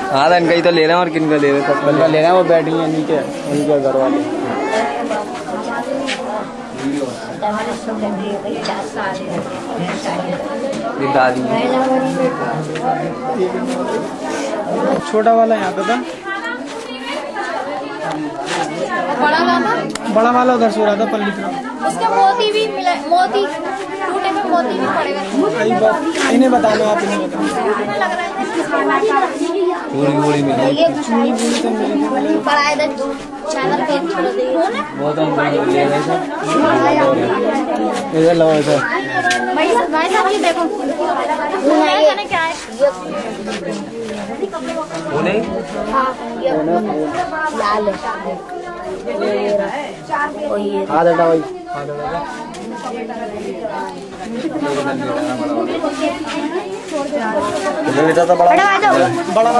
हाँ तो इनका ही तो ले रहे हैं और किन का ले रहे हैं? सबका ले रहे हैं, वो बैठी हैं नीचे उनके घर वाले। दादी छोटा वाला यहाँ पे था, बड़ा वाला उधर सो रहा था पल्ली तरफ। उसके मोती भी मिला, मोती टूटे में मोती भी पड़ेगा। इन्हें बताना, आप इन्हें बताना। पूरी मिली बड़ा इधर चैनल पे बहुत इधर लो सर। भाई साहब ये देखो क्या है वो नहीं, हाँ ये लाल आधा भाई बेटा था बड़ा बड़ा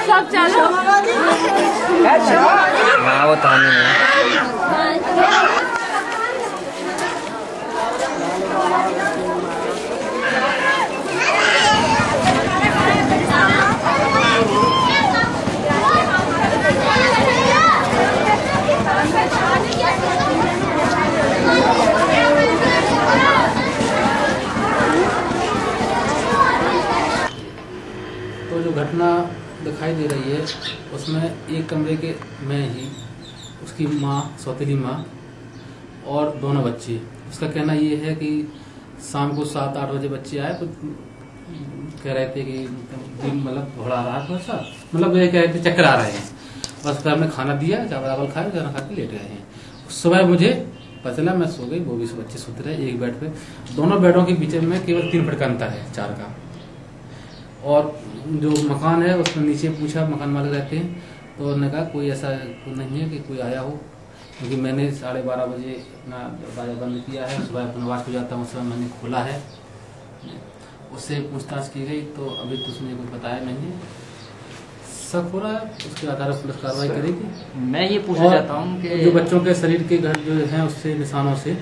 सब चलो हाँ वो थाने में तो जो घटना दिखाई दे रही है उसमें एक कमरे के में ही उसकी माँ, सौतेली माँ और दोनों बच्चे। उसका कहना ये है कि शाम को 7-8 बजे बच्चे आए तो कह रहे थे कि मतलब घोड़ा आ रहा है थोड़ा सा, मतलब ये कह रहे थे चक्कर आ रहे हैं। बस घर में खाना दिया, चावल खाए, खाना खा के लेट गए हैं। सुबह मुझे पता चला, मैं सो गई, वो भी बच्चे सोते रहे एक बेड पे। दोनों बेडों के बीच में केवल 3 फीट का अंतर है, 4 का। और जो मकान है उसमें नीचे पूछा, मकान वाले रहते हैं, तो उन्होंने कहा कोई ऐसा नहीं है कि कोई आया हो, क्योंकि मैंने 12:30 बजे अपना दरवाजा बंद किया है। सुबह अपना वाश हो जाता हूँ, उस समय मैंने खोला है। उससे पूछताछ की गई तो अभी तो उसने कुछ बताया नहीं है। शक हो रहा है, उसके आधार पर पुलिस कार्रवाई करेगी। मैं ये पूछना चाहता हूँ कि जो बच्चों के शरीर के घर जो हैं उससे निशानों से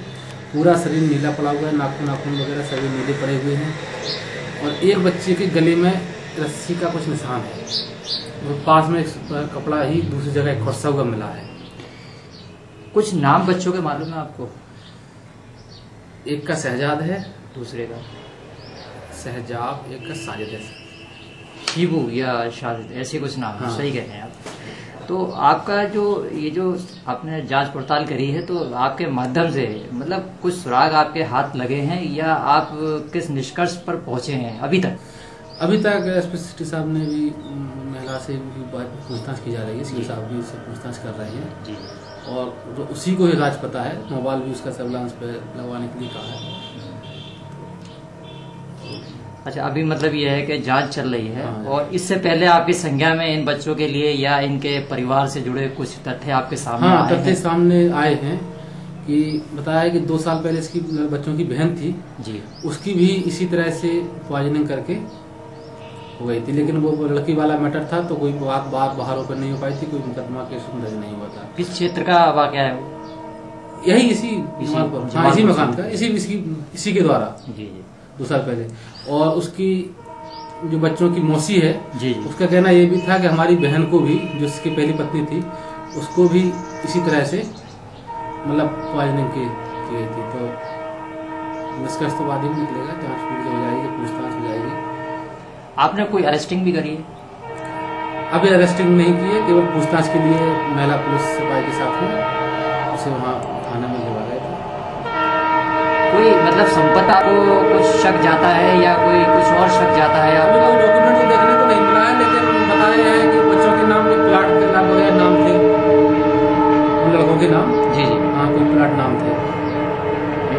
पूरा शरीर नीला पड़ा हुआ है, नाखून वगैरह सभी नीले पड़े हुए हैं। और एक बच्चे के गले में रस्सी का कुछ निशान है, और पास में एक कपड़ा ही दूसरी जगह खुरसा हुआ मिला है। कुछ नाम बच्चों के मालूम है आपको? एक का शहजाद है, दूसरे का शहजाब, एक का साजिद है। शीबू या शाहिद, ऐसे कुछ नाम। हाँ। सही कहते हैं आप। तो आपका जो ये जो आपने जांच पड़ताल करी है, तो आपके माध्यम से मतलब कुछ सुराग आपके हाथ लगे हैं या आप किस निष्कर्ष पर पहुंचे हैं अभी तक? अभी तक एसपी सिटी साहब ने भी महिला से भी पूछताछ की जा रही है, सीओ साहब भी इससे पूछताछ कर रहे हैं जी। और तो उसी को ही राज पता है, मोबाइल भी उसका सर्विलांस पे लगवाने के लिए कहा है। अच्छा, अभी मतलब ये है कि जांच चल रही है। हाँ। और इससे पहले आपकी संज्ञा में इन बच्चों के लिए या इनके परिवार से जुड़े कुछ तथ्य आपके सामने आए हैं? तथ्य सामने आए हैं कि बताया है कि 2 साल पहले इसकी बच्चों की बहन थी जी, उसकी भी इसी तरह से पॉइजनिंग करके हो गई थी, लेकिन वो लड़की वाला मैटर था तो कोई बात बाहर ओपन नहीं हो पाई थी, कोई मुकदमा केस दर्ज नहीं हुआ था। किस क्षेत्र का वाकया है? यही इसी मकान का, इसी के द्वारा जी जी 2 साल पहले। और उसकी जो बच्चों की मौसी है जी जी। उसका कहना ये भी था कि हमारी बहन को भी, जो उसकी पहली पत्नी थी, उसको भी इसी तरह से मतलब पॉइजनिंग की थी। तो निष्कर्ष तो बाद ही में निकलेगा, जांच पूरी हो जाएगी, पूछताछ हो जाएगी। आपने कोई अरेस्टिंग भी करी है? अभी अरेस्टिंग नहीं की है, केवल पूछताछ के लिए महिला पुलिस सिपाही के साथ में उसे वहाँ थाने में लेवा गए थे। कोई मतलब संपत्ति को कुछ शक जाता है या कोई कुछ और शक जाता है? अभी कोई डॉक्यूमेंट तो देखने को नहीं मिला है, लेकिन बता रहे हैं कि बच्चों के नाम, कोई प्लाट के नाम वगैरह नाम थे, उन लड़कों के नाम। जी जी। हाँ, कोई प्लाट नाम थे।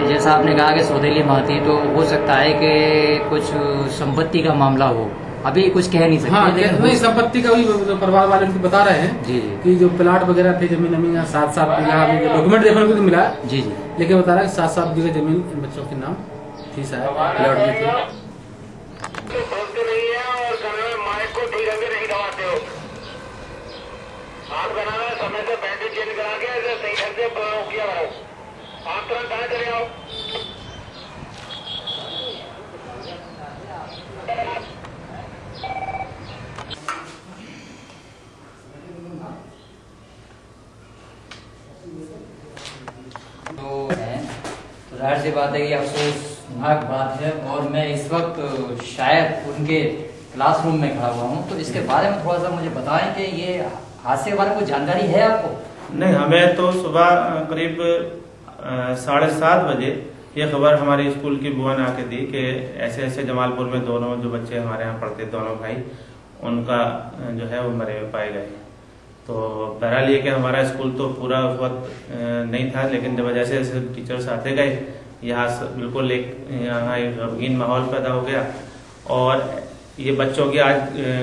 जैसा आपने कहा कि सौतेली माँ थी, तो हो सकता है कि कुछ संपत्ति का मामला हो, अभी कुछ कह नहीं सकते। हाँ, लेकिन नहीं, संपत्ति का भी परिवार वाले उनको बता रहे हैं जी जी कि जो प्लाट वगैरह थे, जमीन अमीन 7-7 बीघा, डॉक्यूमेंट देखने को नहीं मिला, जी जी। लेकिन बता रहा है 7-7 बीघा जमीन इन बच्चों के नाम थी, शायद प्लाट भी थे। बोलते नहीं है और समय में माइक को ठीक ढंग से नहीं दबाते हो। हाथ बनाना है, समय से बैंडेज चेंज करा के ऐसे सही ढंग से किया करो। आप तुरंत कहाँ चले आओ। तो जाहिर सी बात है कि अफसोसनाक बात है, और मैं इस वक्त शायद उनके क्लासरूम में खड़ा हुआ हूँ। तो इसके बारे में थोड़ा सा मुझे बताएं कि ये हादसे के बारे में कुछ जानकारी है आपको? नहीं, हमें तो सुबह करीब 7:30 बजे ये खबर हमारे स्कूल की बुआ ने आके दी कि ऐसे ऐसे जमालपुर में दोनों जो बच्चे हमारे यहाँ पढ़ते, दोनों भाई, उनका जो है वो मरे हुए पाए गए। तो बहरहाल ये कि हमारा स्कूल तो पूरा उस वक्त नहीं था, लेकिन जब जैसे जैसे टीचर्स आते गए, यहाँ बिल्कुल यहाँ एक गमगीन माहौल पैदा हो गया। और ये बच्चों की आज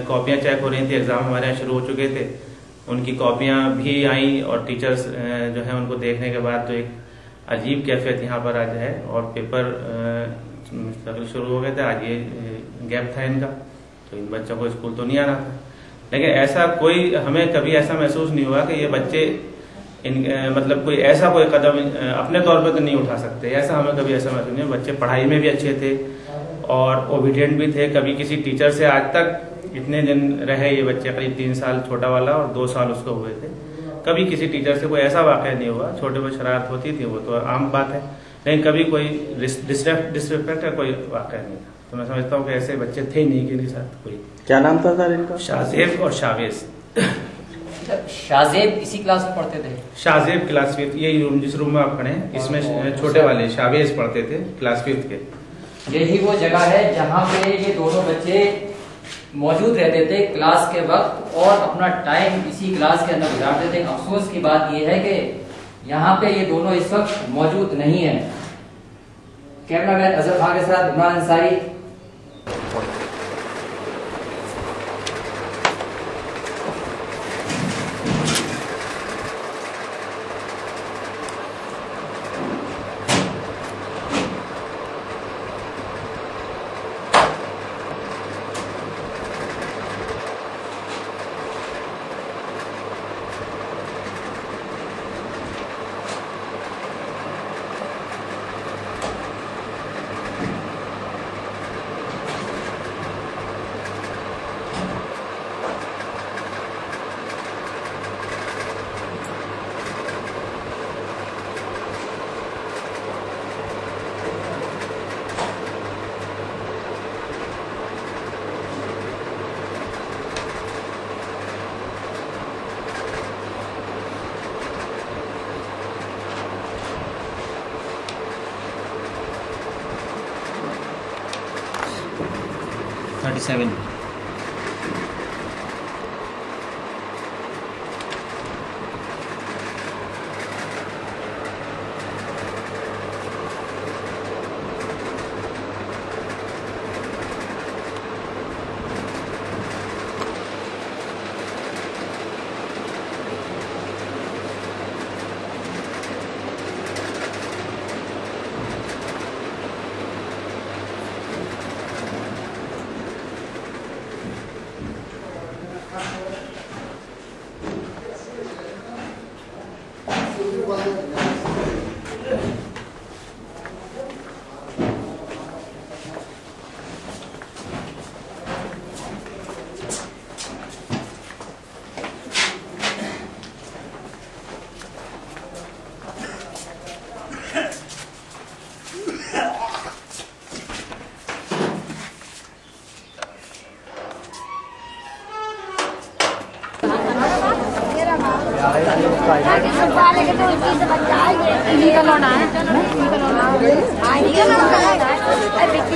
कॉपियाँ चेक हो रही थी, एग्जाम हमारे यहाँ शुरू हो चुके थे, उनकी कॉपियाँ भी आई और टीचर्स जो है उनको देखने के बाद तो एक अजीब कैफियत यहाँ पर आज है। और पेपर शुरू हो गए थे, आज ये गैप था इनका, तो इन बच्चों को स्कूल तो नहीं आना था। लेकिन ऐसा कोई, हमें कभी ऐसा महसूस नहीं हुआ कि ये बच्चे मतलब कोई ऐसा कोई कदम अपने तौर पर तो नहीं उठा सकते, ऐसा हमें कभी ऐसा महसूस नहीं हुआ। बच्चे पढ़ाई में भी अच्छे थे और ओबीडियंट भी थे। कभी किसी टीचर से आज तक इतने दिन रहे ये बच्चे, करीब 3 साल छोटा वाला और 2 साल उसको हुए थे, कभी किसी टीचर से कोई ऐसा वाकया नहीं हुआ। छोटे बहुत शरारत होती थी, वो तो आम बात है, लेकिन कभी कोई डिसरिस्पेक्ट का कोई वाकया नहीं था। तो मैं समझता हूँ कि ऐसे बच्चे थे नहीं कि साथ कोई। क्या नाम था सर इनका? शाहजेब और शावेज। शाहजेब इसी क्लास में पढ़ते थे? शाहजेब क्लास 5, यही रूम जिस रूम में आप खड़े हैं इसमें छोटे वाले शावेज पढ़ते थे क्लास 5 के। यही वो जगह है जहाँ पे ये दोनों बच्चे मौजूद रहते थे क्लास के वक्त और अपना टाइम इसी क्लास के अंदर गुजारते थे। अफसोस की बात यह है कि यहाँ पे ये दोनों इस वक्त मौजूद नहीं है। कैमरामैन अजहर खान के साथ इमरान अंसारी। सेवन।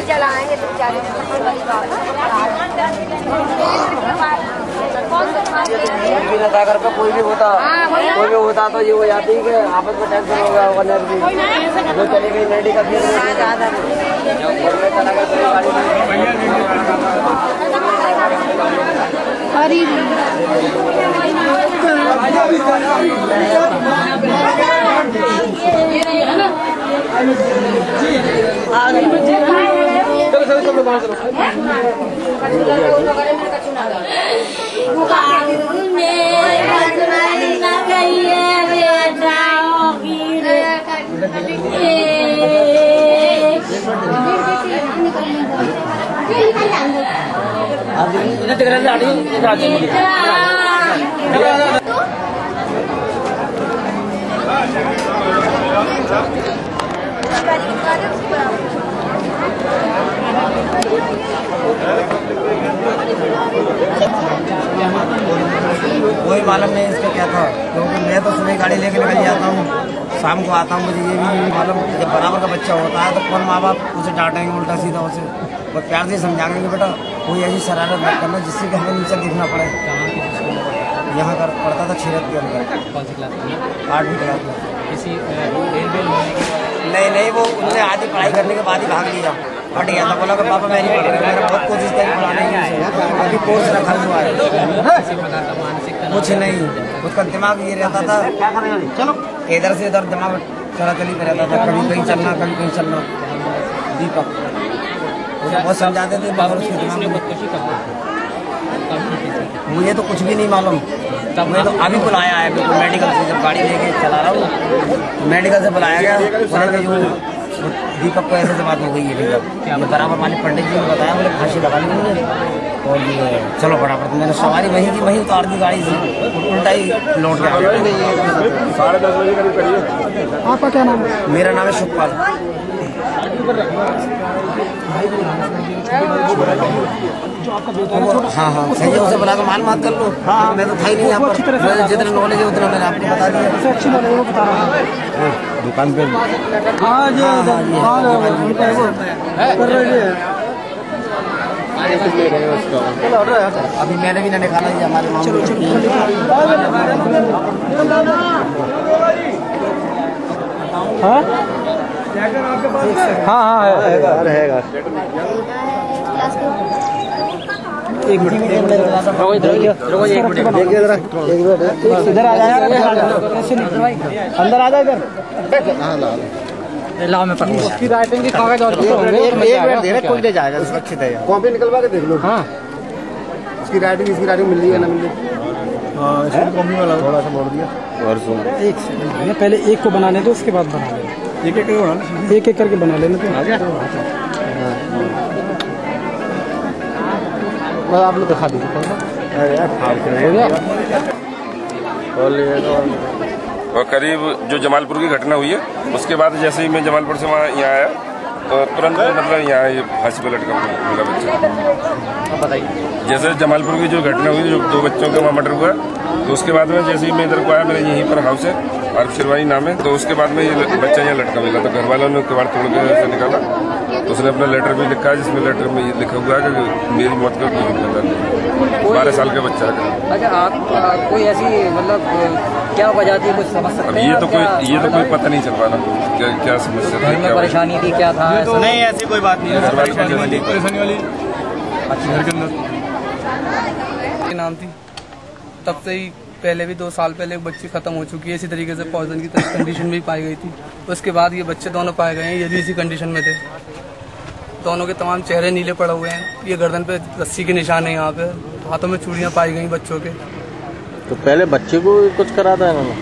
चलाएंगे सागर पे कोई भी होता तो ये हो जाती है कि आपस में टेंशन हो गया होगा जो चली गई लेडी का कोई मालूम नहीं इसका क्या था, क्योंकि मैं तो सुबह गाड़ी लेके निकल जाता हूँ, शाम को आता हूँ। मुझे ये भी मालूम जब बराबर का बच्चा होता है तो कौन माँ बाप उसे डांटेंगे उल्टा सीधा, उसे और प्यार से समझाएंगे कि बेटा कोई ऐसी शरारत मत करना जिससे कि हमें नीचे दिखना पड़े। यहाँ कर पढ़ता था क्षीरत के अंदर। कौन सी क्लास में? 8वीं क्लास में। किसी नहीं वो उन्होंने आधी पढ़ाई करने के बाद ही भाग लिया, हट गया था। बोला कि पापा मैं नहीं पढ़ रहा, मैंने बहुत कोशिश करी पढ़ाने की, अभी कोर्स रखा हुआ है। कुछ नहीं, उसका दिमाग ये रहता था चलो इधर से इधर दिमाग चला चली पे रहता था, कभी कहीं चलना कभी कहीं चलना। दीपक बहुत समझाते थे बाबर उसके दिमाग में। मुझे तो कुछ भी नहीं मालूम, मैं तो अभी बुलाया है मेडिकल से, जब गाड़ी लेके चला रहा हूँ मेडिकल से बुलाया गया। जो दीपक को ऐसे से बात हो गई है भैया, ये बराबर वाले पंडित जी ने बताया, बोले फांसी लगा ली उन्होंने और ये चलो फटाफट। मैंने सवारी वहीं की वहीं उतार दी गाड़ी से, उल्टा ही लौट गया। 10:30 बजे करीब करिए। आपका क्या नाम है? मेरा नाम है सुखपाल। हाँ सही है, उसे बुला कर मालूमात कर लो। हाँ मैं तो था ही नहीं यहाँ पर, मुझे जितना नॉलेज है उतना मैंने आपको बता दिया। अच्छी नॉलेज है वो बता रहा हूँ दुकान पे। हाँ जी अभी मैंने भी ना निकाला जी हमारे मामले। हाँ रहेगा। एक मिनट इधर आ जाए, अंदर आ जाए इधर। लाओ मैं पढ़ूंगा। उसकी राइटिंग की कागज और एक मिनट कोई ले जाएगा, सुरक्षित है। कॉपी निकलवा के देख लो। हाँ उसकी राइटिंग मिल रही है ना मिल रही? कॉपी वाला थोड़ा सा मोड़ दिया। और सुन एक सेकंड, पहले एक को बनाने दो उसके बाद बना लेना। एक एक करके बना लेना। तो आ गया आप लोग दिखा दीजिए। और करीब जो जमालपुर की घटना हुई है उसके बाद जैसे ही मैं जमालपुर से वहाँ यहाँ आया तो तुरंत मतलब यहाँ ये फांसी पे लटका मिला बच्चा। बताइए। जैसे जमालपुर की जो घटना हुई, जो 2 बच्चों का वहाँ मर्डर हुआ, तो उसके बाद में जैसे ही मैं इधर को आया, मेरे यहीं पर हाउस है और शिरवाई नाम है, तो उसके बाद में ये बच्चा यहाँ लटका मिला। तो घर वालों ने कबाड़ तोड़ के ऐसे निकाला, तो उसने अपना लेटर भी लिखा है जिसमें लेटर में ये लिखा हुआ है कि मेरी मौत का कोई जिम्मेदार नहीं, 12 साल का बच्चा है। अच्छा आप कोई ऐसी मतलब क्या वजह थी, कुछ समझ सकते अब हैं? ये तो कोई पता नहीं चल पा रहा क्या समस्या थी, क्या परेशानी थी, क्या था? नहीं ऐसी कोई बात नहीं है। परेशानी वाली घर के अंदर नाम थी। तब से ही पहले भी 2 साल पहले एक बच्ची खत्म हो चुकी है इसी तरीके से, पॉइजन की कंडीशन में भी पाई गई थी। उसके बाद ये बच्चे दोनों पाए गए हैं, ये भी इसी कंडीशन में थे। दोनों के तमाम चेहरे नीले पड़े हुए हैं, ये गर्दन पे रस्सी के निशान है, यहाँ पे हाथों में चूड़ियाँ पाई गई बच्चों के। तो पहले बच्चे को कुछ करा था इन्होंने?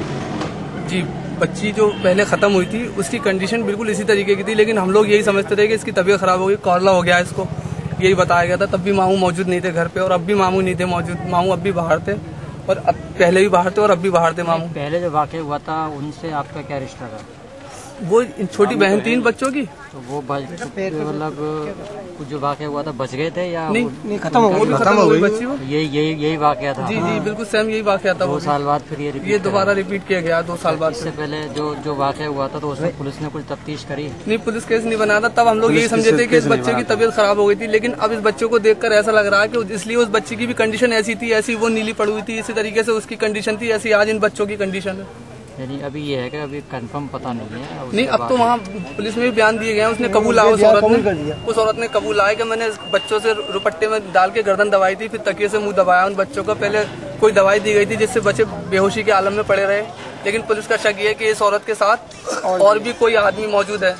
जी बच्ची जो पहले खत्म हुई थी उसकी कंडीशन बिल्कुल इसी तरीके की थी, लेकिन हम लोग यही समझते थे कि इसकी तबीयत खराब हो गई, कॉलरा हो गया इसको, यही बताया गया था। तब भी मामू मौजूद नहीं थे घर पे और अब भी मामू नहीं थे मौजूद। मामू अब भी बाहर थे और अब पहले भी बाहर थे और अब भी बाहर थे मामू। पहले जो वाक़या हुआ था उनसे आपका क्या रिश्ता था? वो छोटी बहन 3 बच्चों की। तो वो मतलब कुछ जो वाकया हुआ था बच गए थे या नहीं खत्म हो गई बच्ची वो। यही वाकया था। जी बिल्कुल सेम यही वाकया था। 2 साल बाद फिर ये दोबारा रिपीट किया गया 2 साल बाद। इससे पहले जो वाकया हुआ था तो उसमें पुलिस ने कुछ तफ्तीश करी? नहीं, पुलिस केस नहीं बनाया था। तब हम लोग यही समझे थे कि इस बच्चे की तबीयत खराब हो गई थी, लेकिन अब इस बच्चे को देखकर ऐसा लग रहा है कि इसलिए उस बच्चे की भी कंडीशन ऐसी थी, ऐसी वो नीली पड़ी हुई थी, इसी तरीके से उसकी कंडीशन थी, ऐसी आज इन बच्चों की कंडीशन है। यानी अभी ये है कि अभी कंफर्म पता नहीं है। नहीं, अब तो वहाँ पुलिस में भी बयान दिए गए हैं। उसने कबूला, उस औरत ने कबूला है कि मैंने बच्चों से रुपट्टे में डाल के गर्दन दबाई थी, फिर तकिए से मुंह दबाया उन बच्चों को। पहले कोई दवाई दी गई थी जिससे बच्चे बेहोशी के आलम में पड़े रहे, लेकिन पुलिस का शक ये है कि इस औरत के साथ और भी कोई आदमी मौजूद है,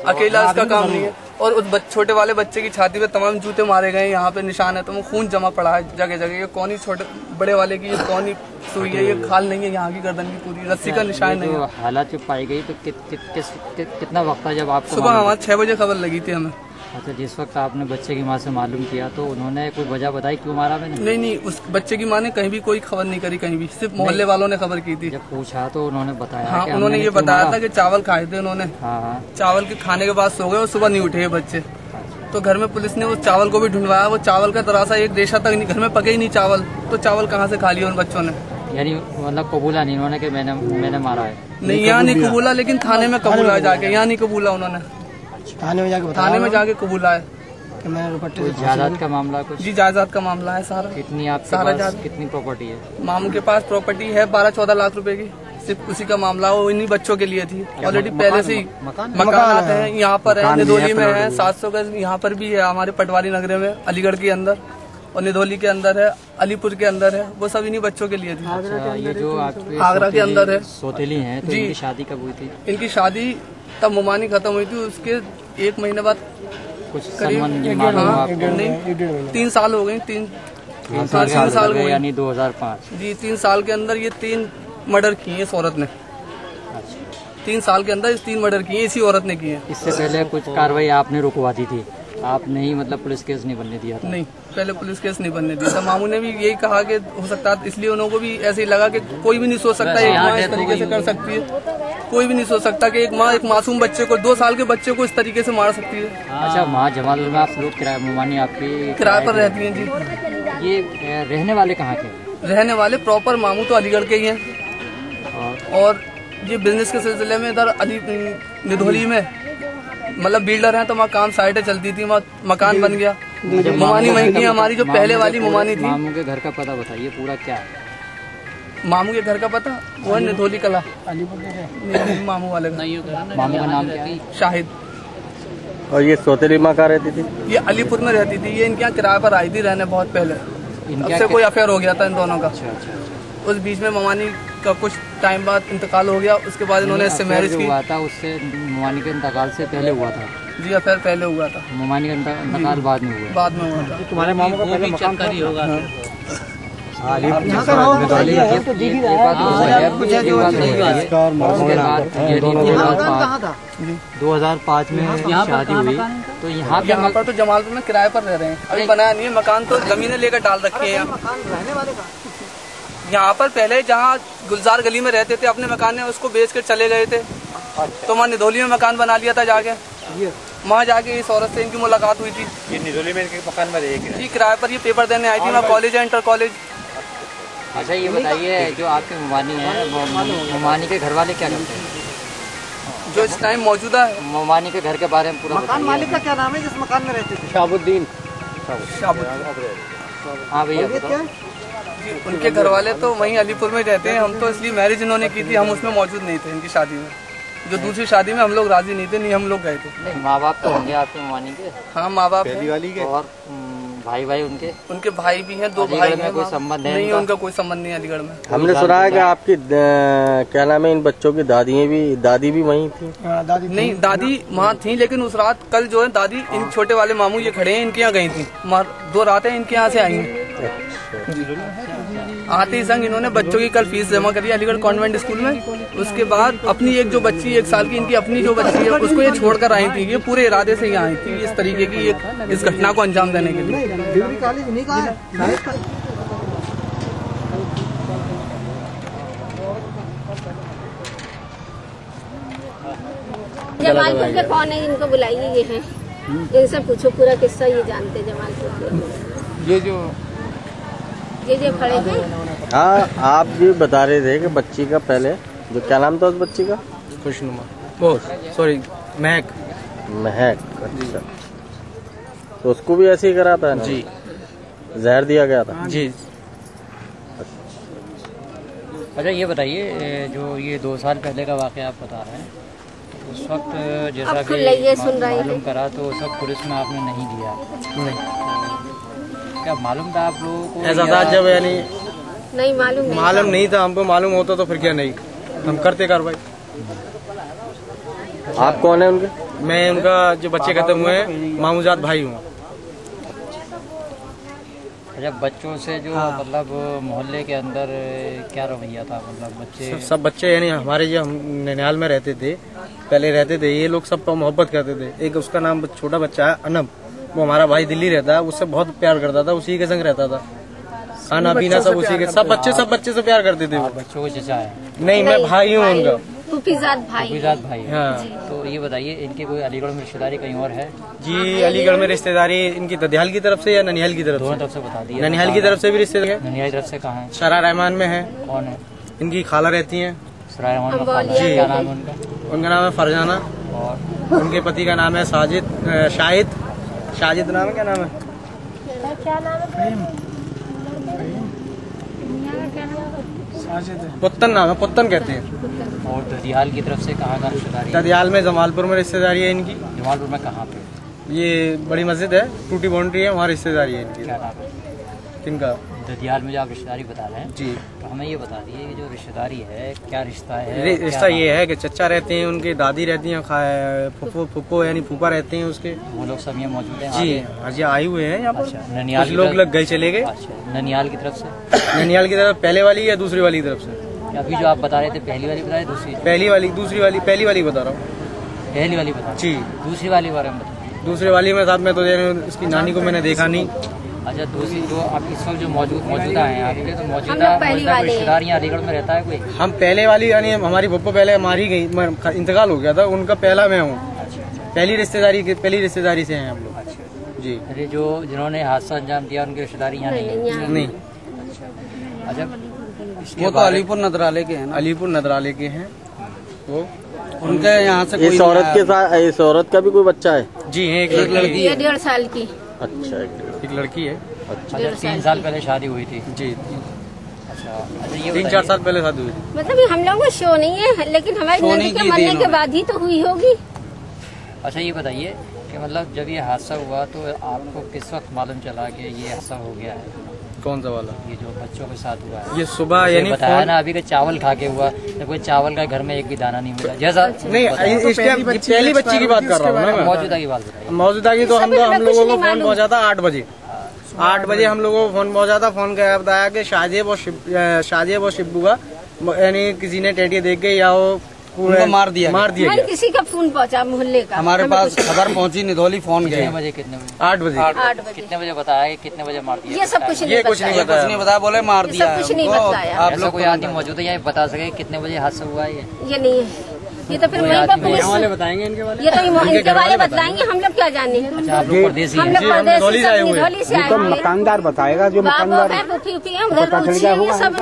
अकेला इसका काम नहीं है। और उस छोटे वाले बच्चे की छाती पे तमाम जूते मारे गए, यहाँ पे निशान है, तो वो खून जमा पड़ा है जगह जगह। ये कौन ही छोटे बड़े वाले की, ये कौन ही सुई है, ये खाल नहीं है यहाँ की गर्दन की पूरी, रस्सी का निशान नहीं है। हालात जो पाई गई तो कितना वक्त था जब आपको? सुबह हमारे 6 बजे खबर लगी थी हमें। अच्छा, जिस वक्त आपने बच्चे की माँ से मालूम किया तो उन्होंने कोई वजह बताई क्यों मारा मैंने? नहीं, उस बच्चे की माँ ने कहीं भी कोई खबर नहीं करी, कहीं भी, सिर्फ मोहल्ले वालों ने खबर की थी। जब पूछा तो उन्होंने बताया? हाँ, उन्होंने ये बताया था कि चावल खाए थे उन्होंने। हाँ। चावल के खाने के बाद सो गए और सुबह नहीं उठे बच्चे। तो घर में पुलिस ने उस चावल को भी ढूंढवाया, वो चावल का तरासा 1 देशा तक घर में पके ही नहीं चावल, तो चावल कहाँ से खा लिया उन बच्चों ने? यानी मतलब कबूला नहीं उन्होंने कि मैंने मारा है? नहीं, यहाँ नहीं कबूला, लेकिन थाने में कबूला जाके। यहाँ नहीं कबूला उन्होंने, थाने में जाके कबूला है। जायदाद का मामला कुछ? जी, जायदाद का मामला है सारा। कितनी आपके पास कितनी प्रॉपर्टी है? मामू के पास प्रॉपर्टी है 12-14 लाख रुपए की। सिर्फ उसी का मामला वो इन्हीं बच्चों के लिए थी। ऑलरेडी पहले से ही मकान आते हैं, यहाँ पर है, निधोली में है 700 गज, यहाँ पर भी है हमारे पटवारी नगर में, अलीगढ़ के अंदर, और निधोली के अंदर है, अलीपुर के अंदर है। वो सब इन्हीं बच्चों के लिए थी। अच्छा, ये जो आपके आगरा के अंदर है, सौतेली है, तो इनकी शादी कब हुई थी? इनकी शादी तब मुमानी खत्म हुई थी, उसके 1 महीने बाद कुछ नहीं 3 साल हो गए। 3 साल हो गए, यानी 2005। जी, 3 साल के अंदर ये 3 मर्डर किए इस औरत ने। 3 साल के अंदर इस 3 मर्डर किए इसी औरत ने किए। इससे पहले कुछ कार्रवाई आपने रुकवा दी थी? आपने ही मतलब पुलिस केस नहीं बनने दिया था? नहीं, पहले पुलिस केस नहीं बनने दिया था। मामू ने भी यही कहा कि हो सकता है, इसलिए उन्होंने भी ऐसे ही लगा कि कोई भी नहीं सोच सकता एक माँ इस तरीके से कर सकती है। कोई भी नहीं सोच सकता कि एक माँ एक मासूम बच्चे को, 2 साल के बच्चे को इस तरीके से मार सकती है। अच्छा, माँ जमालपुर में आप लोग किराए, मुमानी आपकी किराए पर रहती है? जी। ये रहने वाले कहाँ के? रहने वाले प्रॉपर मामू तो अलीगढ़ के ही हैं, और ये बिजनेस के सिलसिले में इधर निधोली में मतलब बिल्डर हैं, तो वहाँ काम साइटें चलती थी, वहाँ मकान बन गया। मुमानी वहीं की हमारी जो पहले वाली मुमानी थी। मामू के घर का पता बताइए पूरा क्या है? मामू के घर का पता वो है निधोली कला, मामू वाले का। मामू का नाम क्या है? शाहिद। और ये सौतेली माँ कहाँ रहती थी? ये अलीपुर में रहती थी। ये इनके यहाँ किराए पर आई थी रहने बहुत पहले, इनसे कोई अफेयर हो गया था इन दोनों का। उस बीच में ममानी का कुछ टाइम बाद इंतकाल हो गया, उसके बाद इन्होंने इससे मैरिज की। हुआ था उससे, ममानी के इंतकाल से पहले हुआ था? जी, अफेयर पहले हुआ था। ममानी का इंतकाल बाद में हुआ? बाद में हुआ था। तुम्हारे मामू का पहले मकान था? होगा। 2005 में शादी हुई, तो यहाँ पर तो जमालपुर में किराए पर रह रहे हैं, अभी बनाया नहीं है मकान, तो जमीनें लेकर डाल रखी है यहाँ पर। पहले जहाँ गुलजार गली में रहते थे अपने मकान में, उसको बेच कर चले गए थे, तो वहाँ निधोली में मकान बना लिया था जाके। वहाँ जाके इस औरत से इनकी मुलाकात हुई थी। ये निधोली में इनके मकान में रहेगी? जी, किराए पर ये पेपर देने आई थी। वहाँ कॉलेज है, इंटर कॉलेज। अच्छा, ये बताइए जो आपके मुमानी है, मुमानी के घर वाले क्या करते हैं जो इस टाइम मौजूदा है? मुमानी के घर के बारे में पूरा मकान मालिक का क्या नाम है जिस मकान में रहते थे? शाहबुद्दीन। हाँ भैया, उनके घर वाले तो वहीं अलीपुर में रहते हैं। हम तो इसलिए मैरिज इन्होंने की थी, हम उसमें मौजूद नहीं थे इनकी शादी में। जो दूसरी शादी में हम लोग राजी नहीं थे, नहीं हम लोग गए थे। नहीं, माँ बाप तो होंगे आपके मुमानी के? हाँ, माँ बाप वाली के। और भाई उनके भाई भी हैं, 2 भाई हैं। कोई संबंध है? नहीं, उनका कोई संबंध नहीं अलीगढ़ में। हमने सुना है कि आपकी क्या नाम है, इन बच्चों की दादी भी वहीं थी? नहीं, दादी वहाँ थी, लेकिन उस रात कल जो है दादी, इन छोटे वाले मामू ये खड़े हैं, इनके यहाँ गई थी। 2 रातें इनके यहाँ से आई हैं। आते ही संग इन्होंने बच्चों की कल फीस जमा करी अलीगढ़ कॉन्वेंट स्कूल में। उसके बाद अपनी एक जो बच्ची 1 साल की, इनकी अपनी जो बच्ची है, उसको ये छोड़कर आई थी। ये पूरे इरादे से यहाँ आई थी इस तरीके की इस घटना को अंजाम देने के लिए। जमालपुर के कौन है जिनको बुलाइए, ये हैं, इनसे पूछो पूरा किस्सा, ये जानते जमालपुर के। ये जो खड़े हैं। हाँ, आप भी बता रहे थे कि बच्ची का पहले जो क्या नाम था उस बच्ची का? खुशनुमा, सॉरी महक। महक, अच्छा। तो उसको भी ऐसे ही करा था ना? जी, जहर दिया गया था जी। अच्छा ये बताइए, जो ये 2 साल पहले का वाक़या आप बता रहे हैं, उस वक्त जैसा कि मालूम करा तो उस वक्त पुलिस में आपने नहीं दिया? नहीं। क्या मालूम था आप लोगों को? ऐसा था जब यानी नहीं मालूम नहीं था हमको, मालूम होता तो फिर क्या नहीं हम करते कार्रवाई। आप कौन है उनके? मैं उनका जो बच्चे खत्म हुए हैं मामूजात भाई हूँ। अच्छा, बच्चों से जो मतलब मोहल्ले के अंदर क्या रवैया था, मतलब बच्चे सब बच्चे यानी हमारे जो हम ननिहाल में रहते थे, पहले रहते थे, ये लोग सब मोहब्बत करते थे। एक उसका नाम छोटा बच्चा है अनब, वो हमारा भाई दिल्ली रहता है, उससे बहुत प्यार करता था, उसी के संग रहता था, खाना पीना सब उसी के, सब बच्चे से प्यार करते थे। बच्चों को चचा है? नहीं, मैं भाई हूँ उनका, फूफीजात भाई। हाँ। तो ये बताइए, इनकी कोई अलीगढ़ में रिश्तेदारी कहीं और है? जी, अलीगढ़ में रिश्तेदारी इनकी ददियाल की तरफ से या ननिहाल की तरफ से? दोनों तरफ से बता दिया। ननिहाल की तरफ से भी रिश्तेदारी है। ननिहाल की तरफ से कहाँ है? शरा रहमान में है। कौन है? इनकी खाला रहती हैं। शरा रहमान में खाला? जी। क्या नाम है उनका? उनका नाम है फरजाना, और उनके पति का नाम है शाहिद नाम है, क्या नाम है? पुत्तन नाम है, पुत्तन कहते हैं। और ददियाल की तरफ से कहाँ का रिश्तेदारी? ददियाल में जमालपुर में रिश्तेदारी है इनकी। जमालपुर में कहाँ पे? ये बड़ी मस्जिद है, टूटी बाउंड्री है, वहाँ रिश्तेदारी है इनकी। क्या नाम है किनका? ददियाल में जो आप रिश्तेदारी बता रहे हैं जी, तो हमें ये बता दीजिए कि जो रिश्तेदारी है क्या रिश्ता है? रिश्ता ये है कि चचा रहते हैं, उनकी दादी रहती हैं, फुप्पो यानी फूफा रहते हैं उसके। वो लोग सब यहाँ मौजूद हैं? जी, आज आए हुए हैं यहाँ पर। अच्छा, ननिहाल कुछ लोग लग गए, चले गए। अच्छा, ननिहाल की तरफ से? ननिहाल की तरफ पहले वाली या दूसरी वाली की तरफ से? अभी जो आप बता रहे थे पहली वाली बताए, दूसरी? पहली वाली, दूसरी वाली, पहली वाली बता रहा हूँ। पहली वाली बता? जी। दूसरी वाली बारे में बताइए। दूसरे वाली में साथ में तो उसकी नानी को मैंने देखा नहीं। अच्छा, दूसरी जो आप इस वक्त जो मौजूदा हैं आपके, तो मौजूदा रिश्तेदार यहाँ अलीगढ़ में रहता है कोई? हम पहले वाली यानी हमारी पप्पो पहले मारी गई, इंतकाल हो गया था उनका, पहला मैं हूँ। पहली रिश्तेदारी से हैं हम लोग। जी। अरे जो जिन्होंने हादसा अंजाम दिया उनकी रिश्तेदारी यहाँ नहीं? अच्छा, वो तो अलीपुर नदराले के हैं ना? अलीपुर नदराले के हैं वो, उनके यहाँ से। इस औरत के साथ, इस औरत का भी कोई बच्चा है? जी है, एक लड़की है 1.5 साल की। अच्छा, एक लड़की है। अच्छा, 3 साल पहले शादी हुई थी? जी। अच्छा, ये 3-4 साल पहले शादी हुई थी। मतलब ये हम लोगों को शो नहीं है, लेकिन हमारी नंदी के मरने के बाद ही तो हुई होगी। अच्छा, ये बताइए कि मतलब जब ये हादसा हुआ तो आपको किस वक्त मालूम चला कि ये हादसा हो गया है? कौन सा वाला? ये जो बच्चों के साथ हुआ है। ये सुबह यानी बताया ना अभी, के चावल खा के हुआ, कोई चावल का घर में एक भी दाना नहीं मिला जैसा? नहीं, इस टाइम पहली बच्ची की बात कर रहा हूँ ना मैं। मौजूदा की बात बताइए। मौजूदा की तो हम लोगों को फोन पहुंचा था 8 बजे। 8 बजे हम लोगों को फोन पहुंचा था। फोन का बताया कि शाहजेब और शिब्बू का यानी किसी ने टेटिया देख के या वो मार दिया गया। किसी का फोन पहुंचा मोहल्ले का? हमारे पास खबर पहुंची, निधौली फोन गए। कितने बजे? 8 बजे। कितने बजे बताया कि कितने बजे मार दिया? ये सब कुछ नहीं बताया, बोले मार दिया। कुछ नहीं बताया। आप लोग कोई आदमी मौजूद है यहाँ बता सके कितने बजे हादसा हुआ? ये नहीं है, ये तो फिर वहीं पर पुलिस वाले बताएंगे, इनके वाले। ये तो इनके वाले बताएंगे, हम लोग क्या जाने। अच्छा, आप लोग परदेसी हैं? हम लोग परदेसी से आए हुए हैं। मकानदार बताएगा, जो मकानदार है, उधर से ये सब